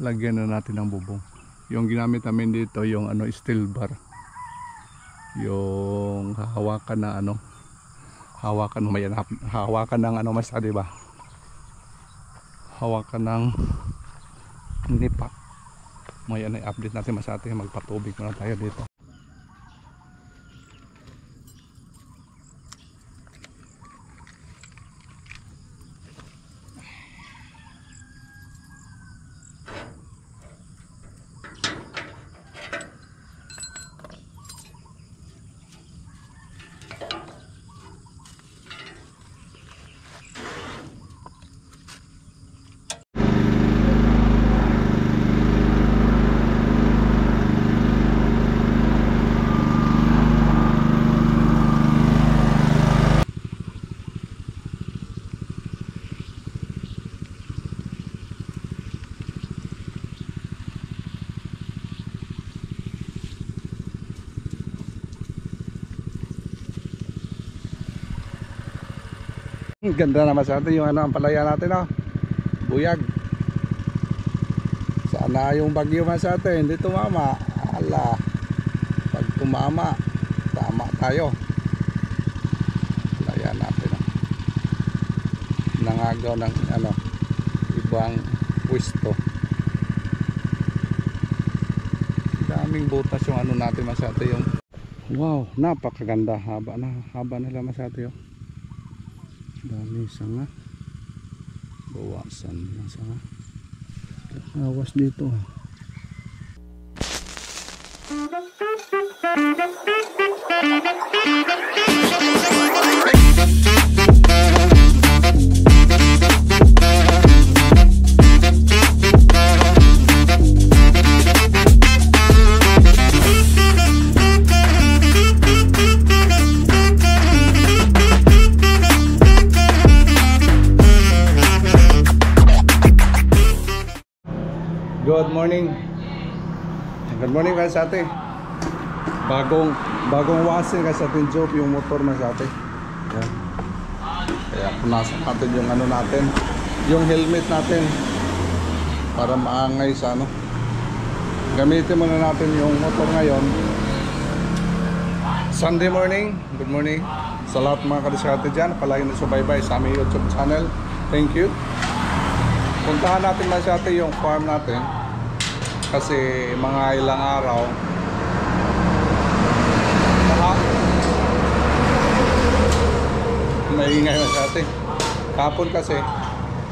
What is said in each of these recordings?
lagyan na natin ng bubong. Yung ginamit namin dito yung steel bar, yung hawakan na hawakan ng masa, diba? Hawakan ng nipa. May update natin masate. Magpatubig muna tayo dito. Ganda naman sa atin yung ang palaya natin, buyag. Sana yung bagyo man sa atin hindi tumama. Ala, pag tumama tama tayo. Palaya natin, nangagaw ng ibang pwesto. Daming butas yung natin masate yung. Wow, napakaganda. Haba nila masate yung. Dami sanga, bawasan ng sanga. Awas dito. Good morning guys sa atin. Bagong wasin guys sa atin, job yung motor na sa atin. Yan. Kaya punasan natin yung natin, yung helmet natin para maangay sa Gamitin muna natin yung motor ngayon. Sunday morning. Good morning sa lahat mga kadiskarte dyan. Palagi na subaybay sa aming YouTube channel. Thank you. Puntahan natin na sa atin yung farm natin. Kasi mga ilang araw maingay na sa atin. Kapon kasi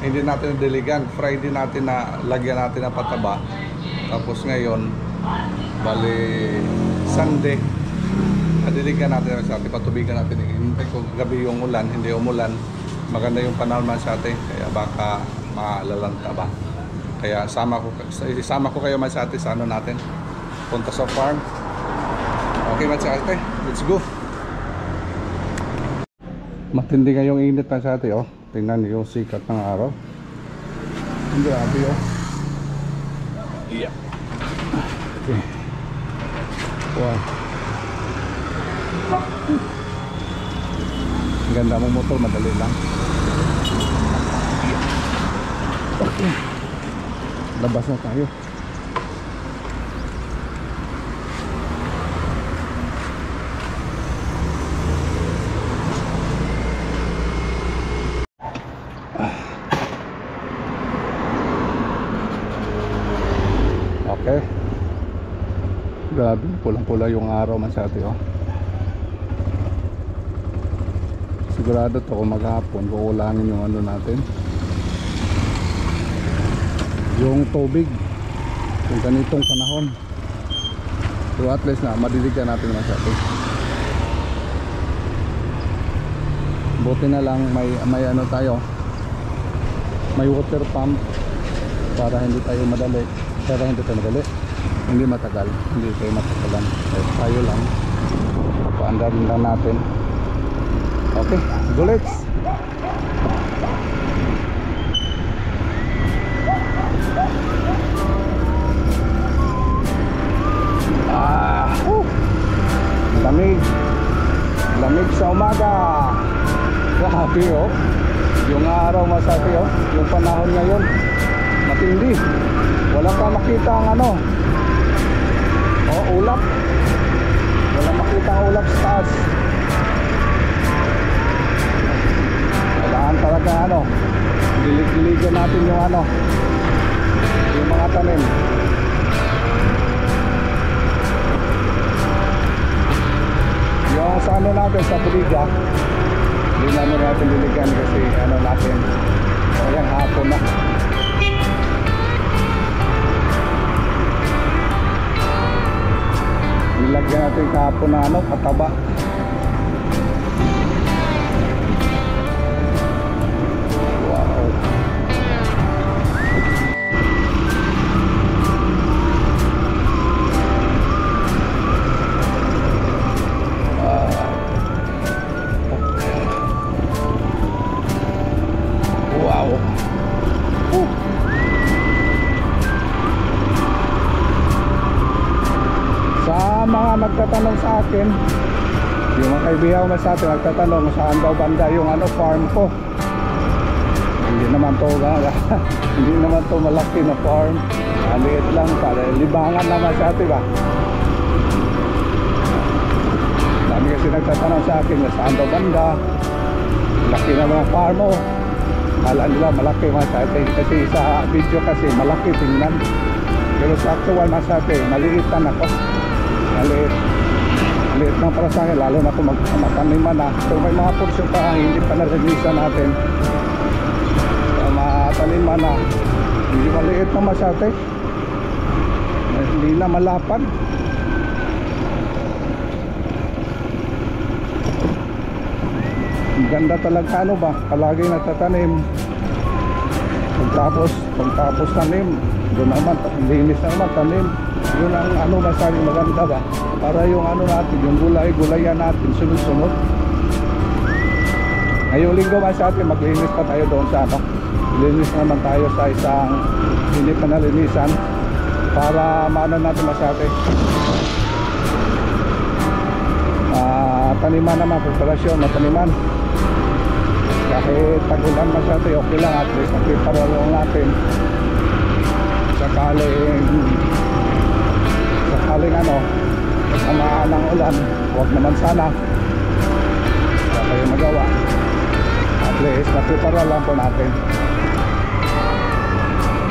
hindi natin diligan. Friday natin na lagyan natin ng pataba. Tapos ngayon bali Sunday nadiligan natin sa atin. Patubigan natin. Hintay ko gabi yung ulan. Hindi umulan. Maganda yung panahon man sa atin. Kaya baka maalalanta ba. Kaya isama ko kayo mas ate sa natin. Punta sa farm. Okay mas ate, let's go. Matindi ngayong init mas ate, tingnan niyo yung sikat ng araw. Grabe Yeah. Okay. Wow. Ang ganda mong motor, madali lang. Okay. Labas na tayo. Okay. Grabe, pulang-pula yung araw man sa atin, Sigurado to kung maghapon kukulangin yung natin. Yung tubig yung ganitong panahon, so at least na madiligan natin naman sa atin. Buti na lang may tayo, may water pump para hindi tayo madali, hindi matagal, hindi tayo matagalan. Tayo lang paandarin lang natin. Okay, go let's. Lamig sa umaga. Grabe yung araw masati yung panahon ngayon matindi. Wala pa makita ang ano. Ulap. Wala makita ang ulap sa taas. Kailangan talaga ano, dilig-diligan natin yung ano, yung mga tanim. Yung sa ano natin sa buliga, hindi naman natin diligan kasi ano natin, kayang hapon na. Nilagyan natin kahapon na ano, pataba. Wow. Wow. Sa mga nagtatanong sa akin, yung mga kaibigan ko sa atin nagtatanong saan daw banda yung ano, farm ko. Hindi naman to hindi naman to malaki na farm. Maliit lang, para libangan naman sa atin ba. Dami kasi nagtatanong sa akin saan daw banda, laki na mga farm mo. Kala nila malaki mga sa atin, kasi sa video kasi malaki tingnan, pero sa actual mga sa atin maliitan ako. Maliit lang para sa akin, lalo na kung mataniman na. So may mga porsyon pa hindi pa narinisan natin, mataniman na, hindi maliit na masyate, hindi na malapad. Ang ganda talaga ano ba, palagi nagtatanim. Pagtapos tanim, doon naman linis na naman tanim. Yun ang ano masayang maganda ba, para yung ano natin, yung gulayan natin sunod-sunod. Ngayong linggo ba sa atin, maglinis pa tayo doon sa ano, linis naman tayo sa isang hindi pa nalinisan, para maano natin masyate, taniman naman, preparasyon na taniman. Kahit tagulan masyate, okay lang, at least nakiparalong natin sakaling ano, samaan ng ulan, huwag naman sana, wala kayo magawa, at least naprepara lang po natin.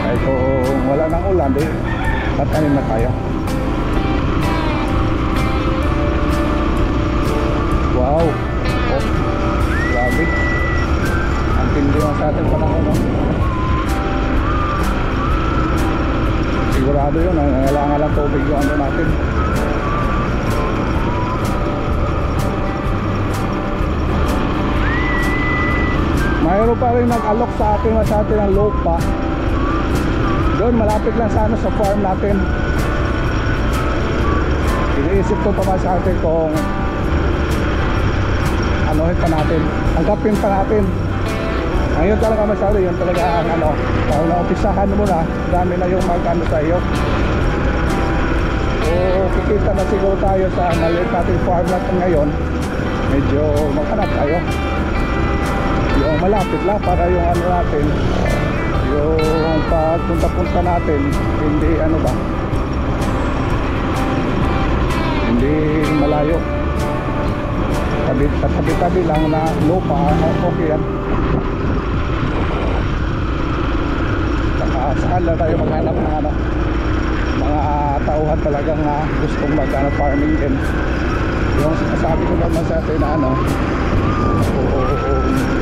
Kahit kung wala ng ulan, di tatanim na tayo. Wow, oh, grabe, ang tindi lang sa ating panahon, no? Sigurado yun, nangailangan lang tubig yung ano natin. Mayroon pa rin nag-alok sa atin masyate ng lupa doon malapit lang sana sa farm natin. Iniisip ko pa masyate kung anuhin pa natin, tanggapin pa natin. Ngayon talaga masyado, yun talaga ang ano, kung naumpisahan mo na, dami na yung mag-ano sa iyo. So kikita na siguro tayo sa maliit nating farm natin ngayon. Medyo maghanap tayo yung malapit lang, para yung ano natin, yung pagpunta-punta natin, hindi ano ba, hindi malayo, tabi-tabi lang na lupa, okay yan. Saan na tayo maghanap ng ano, mga tauhan talagang na gustong farming din. Yung sinasabi ko naman sa atin na ano,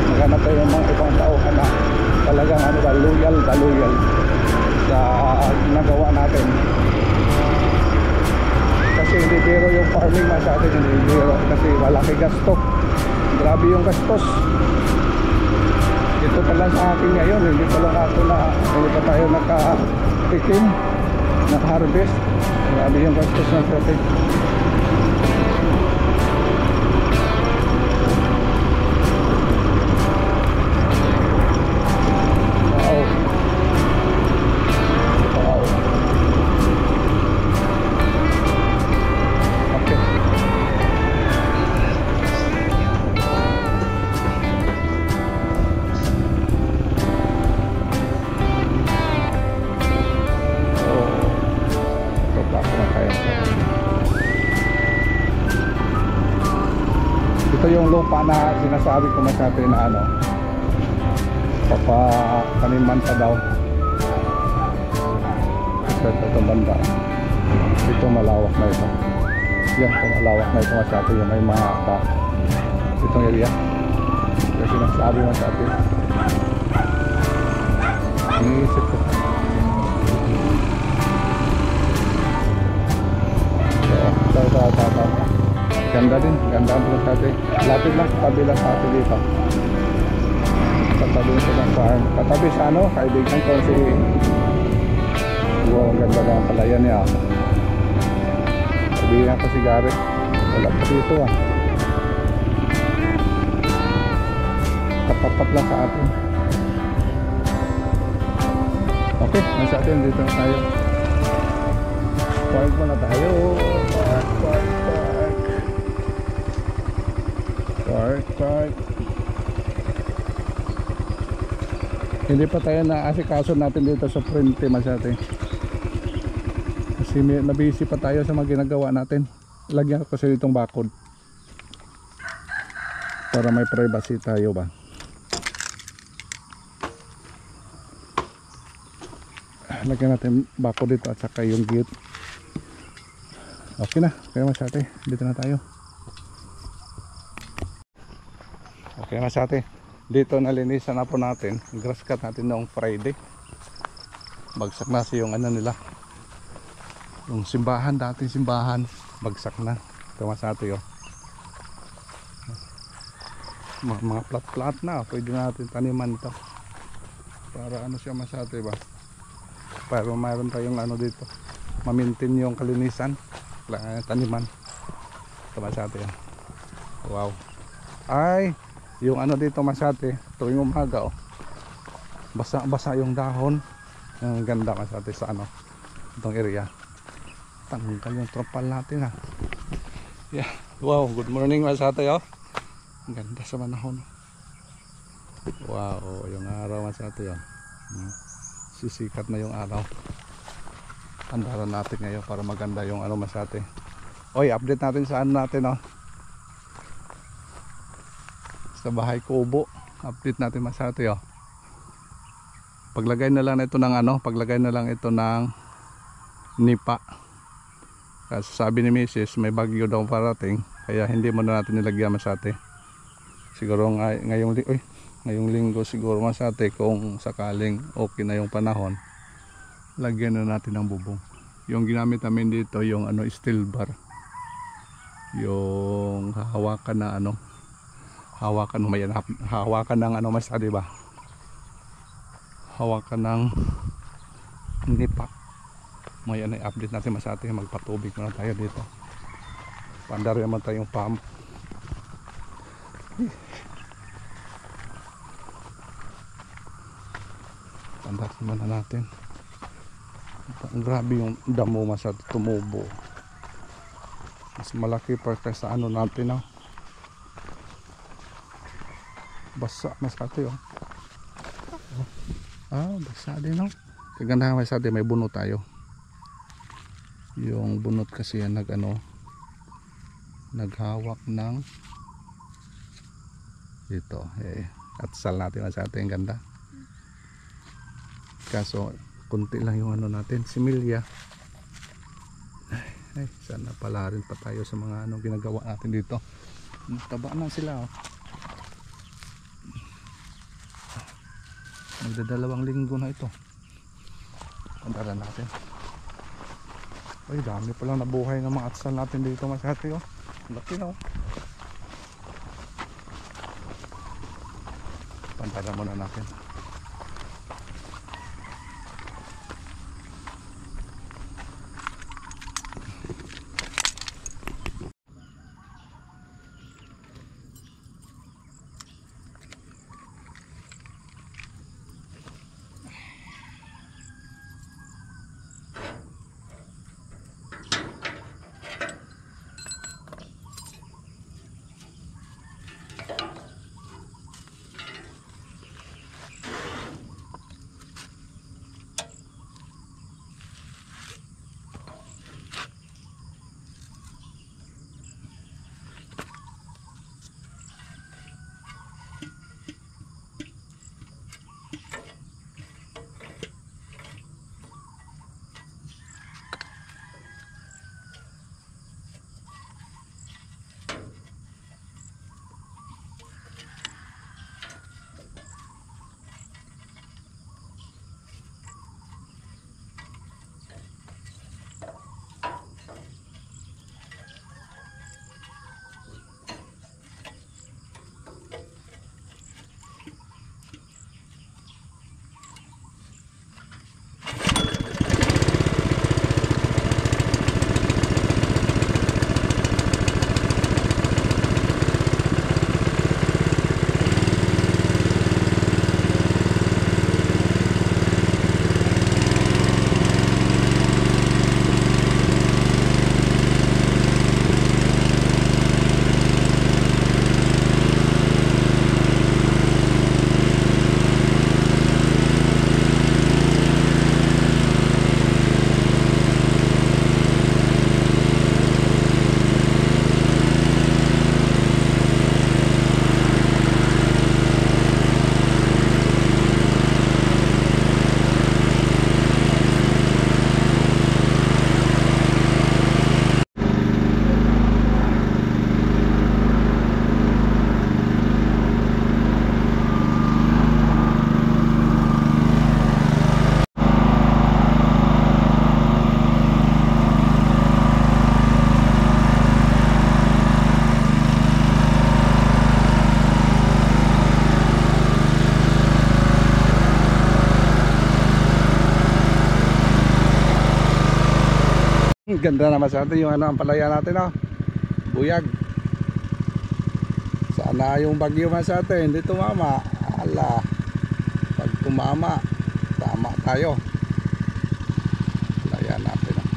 maghanap tayo ng mga ibang tauhan na talagang ano ba, loyal sa ginagawa natin. Kasi hindi biro yung farming sa atin, hindi biro, kasi malaki gasto, grabe yung gastos. Ito pa lang sa akin ngayon, hindi pa lang ako hindi pa tayo nakatikim, naka-harvest. Grabe yung gastos ng protein. lupa na sinasabi ko masyado na ano, papataniman pa daw. Ito banda, ito malawak na ito. Yan, ito malawak na ito masyado, yung may mga itong area kasi sinasabi masyado. Iniisip ko ito. Ganda din, ganda ang masyado. Lapit lang, katabi lang sa atin dito. Katabi sa farm, katabi sa ano, kaibigan ko si wow, ang ganda na ang palayan niya. Sabihin ko si Gareth, wala pa dito katapat lang sa atin. Okay, nasa atin dito na tayo. Park muna tayo. Park. Hindi pa tayo naasikaso natin dito sa Frente masyado. Kasi nabisi pa tayo sa mga ginagawa natin. Lagyan ko kasi itong bakod para may privacy tayo ba. Lagyan natin bakod dito at saka yung gate. Okay na, kaya masyate, dito na tayo. Okay masyate, dito nalinisan na po natin. Grass cut natin noong Friday. Bagsak na yung ano nila, yung simbahan, dating simbahan, bagsak na. Ito masyate mga plat na, pwede natin taniman ito. Para ano siya masyate ba, para mayroon tayong ano dito, ma-maintain yung kalinisan. Taniman ito masyate yan. Wow, ay yung ano dito masyate tuwing umaga basa yung dahon. Ang ganda masyate sa ano itong area. Tanggal yung tropal natin yeah. Wow, good morning masyate ang ganda sa manahon. Wow, yung araw masyate sisikat na yung araw. Andaran natin ngayon para maganda yung ano masyate. Oy, update natin sa ano natin sa bahay kubo. Update natin masyate paglagay na lang ito ng ano, paglagay na lang ito ng nipa. Kasi sabi ni Mrs. may bagyo daw parating, kaya hindi mo na natin nilagyan masyate. Siguro ngayong linggo siguro masyate, kung sakaling okay na yung panahon, lagyan na natin ng bubong. Yung ginamit namin dito yung ano, steel bar, yung hawakan na ano, hawakan ng ano masyado ba, hawakan ng nipa. May ano, update natin masyado. Magpatubig muna tayo dito, pandar naman tayong pump. Pandar naman natin. Grabe yung damo masyado tumubo, mas malaki pa kaysa ano natin basa masyado basa din kagandahan masyado. May bunot tayo, yung bunot kasi yan naghawak ng dito at sal natin masyado. Yung ganda, kaso kunti lang yung ano natin, similya. Ay, sana pala rin pa tayo sa mga ano ginagawa natin dito. Taba na sila magdadalawang linggo na ito. Pantaran natin. Ay, dami palang nabuhay ng mga atsal natin dito masyado laki Pantaran muna natin. Ganda naman sa atin yung ano, ang palaya natin, oh. Buyag. Sana yung bagyo man sa atin hindi tumama. Ala, pag tumama tama tayo. Palaya natin, oh.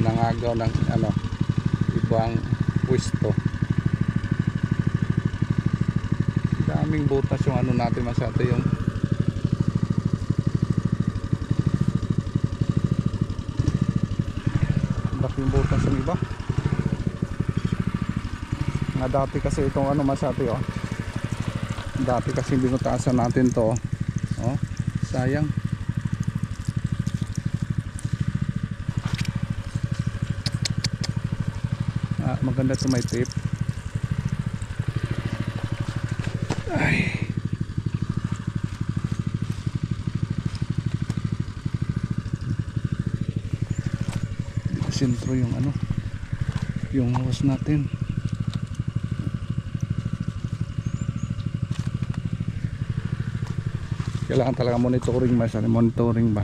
Nangagaw ng ano, ibang pwesto. Daming butas yung ano natin masyado, yung laking butas yung iba. Nga dati kasi itong ano masyado, oh. Dati kasi binutasan natin to, oh. Sayang. Maganda to, may tip. Ay. Sentro yung ano, yung hose natin. Kailangan talaga monitoring ba? Monitoring ba?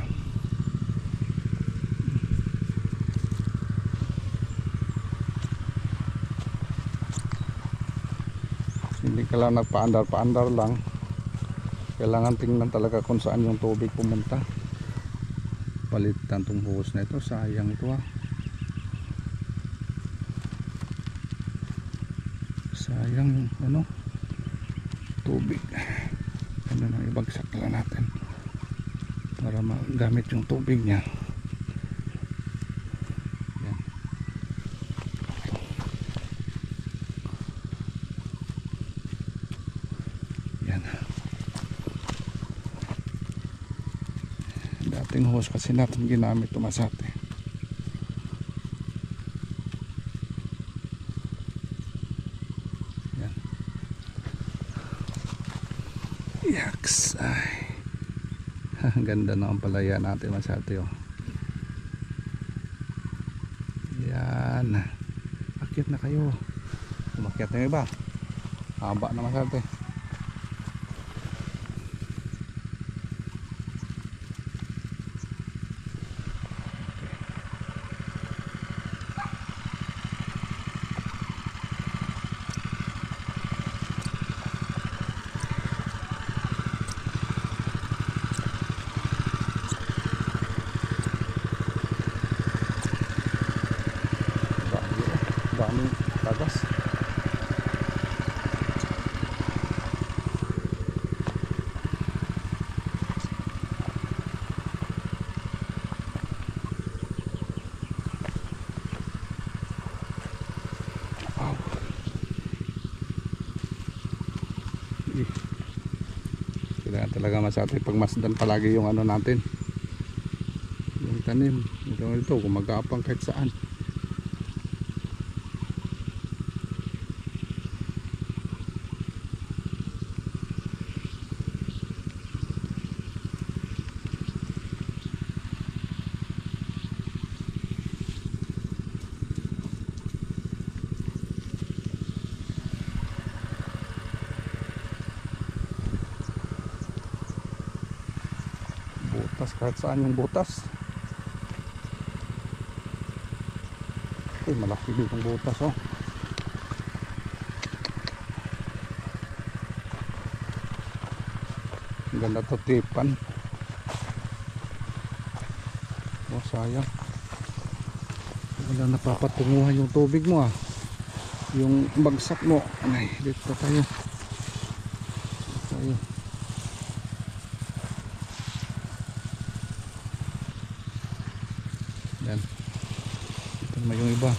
Hindi ka lang nagpaandar-paandar lang. Kailangan tingnan talaga kung saan yung tubig pumunta. Palitan tong hose na ito. Sayang ito, ah. Sayang ano, tubig. Ano na, ibagsak lang natin para magamit yung tubig niya. Yan. Yan. Dating hose kasi natin ginamit tumasate. Yan. Yaks. Ay. Ganda na ang palaya natin masyado, oh. Yan. Akyat na kayo. Umakyat na yung iba. Haba na masyado, eh. Daming tagas. Wow. Kailangan talaga masyado pagmasdan palagi yung ano natin, yung tanim. Ito gumagapang kahit saan. Butas kahit saan yung butas. Ay, malaki din yung butas, oh. Ang ganda to tipan. Oh, sayang. Wala napapatunguhan yung tubig mo, ah. Yung bagsak mo. Ay, dito tayo. Tayo. Yan. Ito naman yung iba.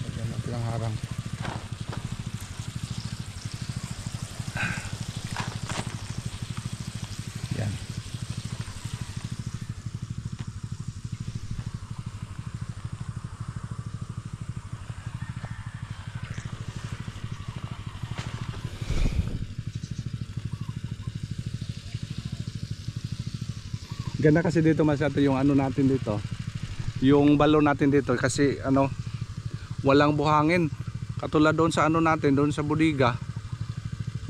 Lagyan natin ang harang. Yan. Ganda kasi dito masyado yung ano natin dito, yung balon natin dito, kasi ano, walang buhangin katulad doon sa ano natin, doon sa Budiga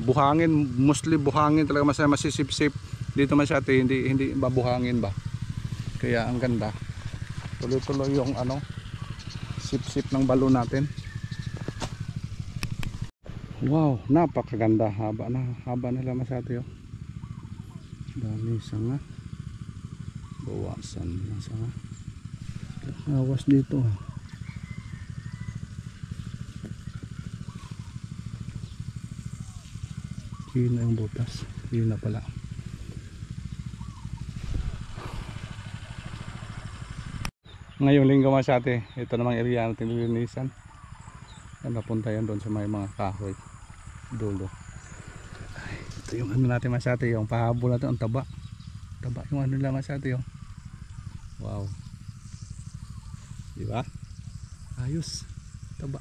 buhangin, mostly buhangin talaga, masisip-sip. Dito masyate hindi mabuhangin ba. Kaya ang ganda. Tuloy-tuloy yung ano, sip-sip ng balon natin. Wow, napakaganda. Haba na lang masyate oh. Dami sanga. Bawasan ng sanga. Awas dito ha. Hina yung butas. Hina pala. Ngayong linggo masyate, ito namang area natin lilinisan. Yan, napunta yan doon sa may mga kahoy dulo. Ay, ito yung ano natin masyate, yung pahabol natin, ang taba yung ano nila masyate yung. Wow, diba? Ayos, taba.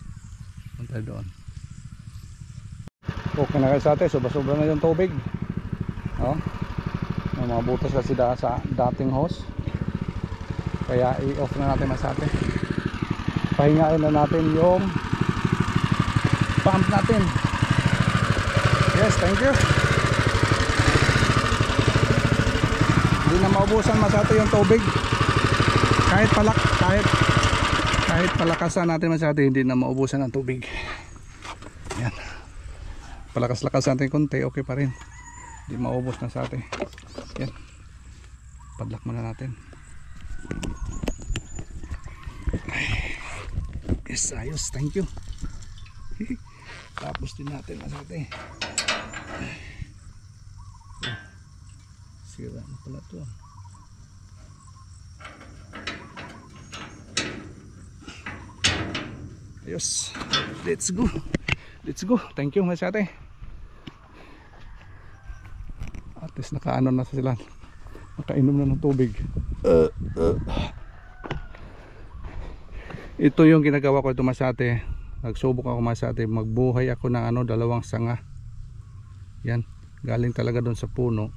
Punta doon. Okay na kayo sa atin, sobra na yung tubig. Oh, may mga butas kasi sa dating hose. Kaya i-off na natin masate. Pahingain na natin yung pump natin. Yes, thank you. Hindi na maubusan masate yung tubig. Kahit palakasan natin masate, hindi na maubusan ang tubig. Yan. Palakas-lakas natin konti, okay pa rin. Hindi maubos na sa atin. Yan. Padlock muna natin. Yes, ayos, thank you. Tapos din natin masate. Sira na pala ito. Ayos. Let's go. Thank you masate. At least nakaano na sila. Nakainom na ng tubig. Ito yung ginagawa ko ito masate. Nagsubok ako masate, magbuhay ako ng ano, 2 sanga. Yan, galing talaga doon sa puno.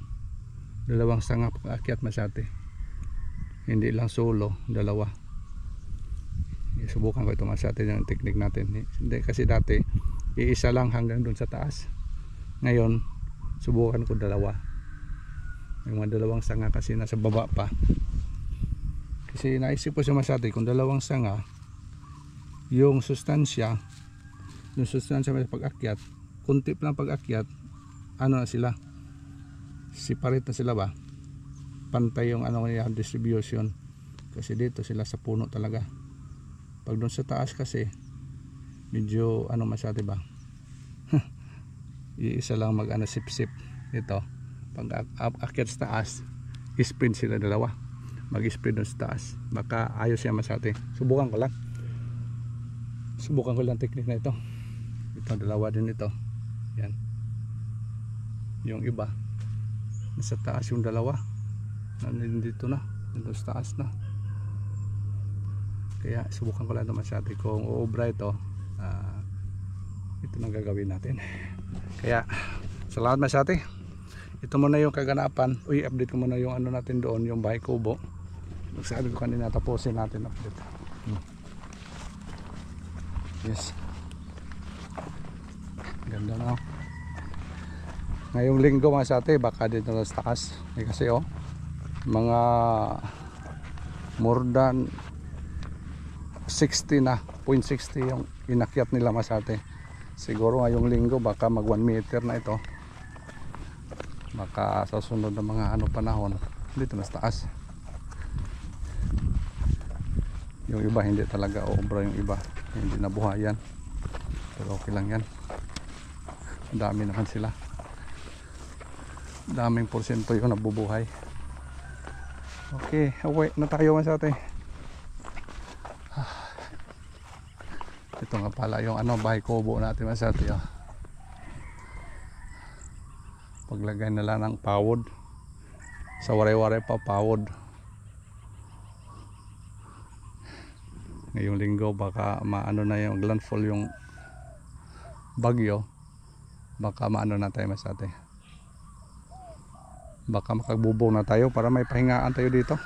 2 sanga pag-akyat masate. Hindi lang solo, 2. Subukan ko ito masate yung technique natin. Hindi kasi dati iisa lang hanggang doon sa taas. Ngayon subukan ko 2. Yung mga 2 sanga kasi nasa baba pa. Kasi naisip ko sa masate kung 2 sanga, yung sustansya may pag-akyat, kunti pa lang pag-akyat, ano na sila, separate na sila ba, pantay yung ano niya, distribution. Kasi dito sila sa puno talaga. Pag doon sa taas kasi medyo ano masyado ba iisa lang mag ano, sip-sip. Ito pag akyat sa taas, sprint sila 2, mag-sprint doon sa taas, baka ayos yan masyado. Subukan ko lang technique na ito. 2 din ito. Yan. Yung iba nasa taas, yung 2 nandito na, nandito sa taas na. Kaya subukan ko lang ito masyado. Kung uubra ito, ito nang gagawin natin. Kaya salamat masyado. Ito muna yung kaganapan. Update ko muna yung ano natin doon, yung bahay kubo. Magsabi ko kanina, tapusin natin update. Yes. Ganda na. Ngayong linggo mga sate, baka dito sa taas. Kasi mga more than 60 na, 0.60 yung inakyat nila mga sate. Siguro ngayong linggo baka mag 1 meter na ito. Baka sa sunod na mga panahon dito na sa taas. Yung iba hindi talaga obra, yung iba hindi nabuhayan, pero okay lang yan. Dami naman sila, daming porsyento yung nabubuhay. Okay, away na tayo mas ate. Ito nga pala yung bahay kubo natin mas ate. Paglagay nila ng pawod, sa waray-waray pa pawod. Ngayong linggo baka maano na yung landfall, yung bagyo, baka maano na tayo masate, baka makagbubong na tayo para may pahingaan tayo dito.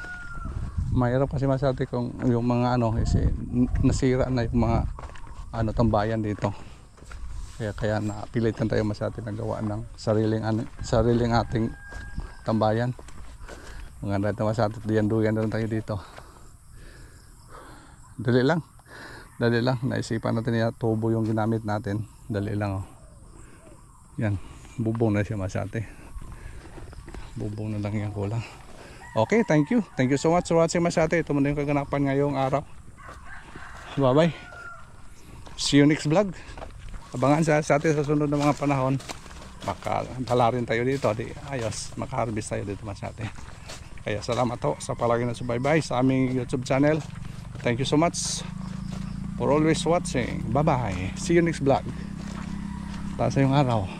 Mahirap kasi masate kung yung mga kasi nasira na yung mga tambayan dito. Kaya napilitan tayo masati na gawa ng sariling ating tambayan. Maganda ito masati, duyan na lang tayo dito. Dali lang, naisipan natin na tubo yung ginamit natin. Dali lang, oh. Yan, bubong na siya masati. Bubong na lang yung kulang. Okay, thank you so much for watching masati. Ito muna yung kaganapan ngayong araw. Bye bye, see you next vlog. Abangan sa atin sa sunod na mga panahon. Baka dala rin tayo dito, di ayos, makaharvest tayo dito masati. Kaya salamat ho sa palagi na subaybay sa aming YouTube channel. Thank you so much for always watching. Bye bye, see you next vlog. Taas yung araw.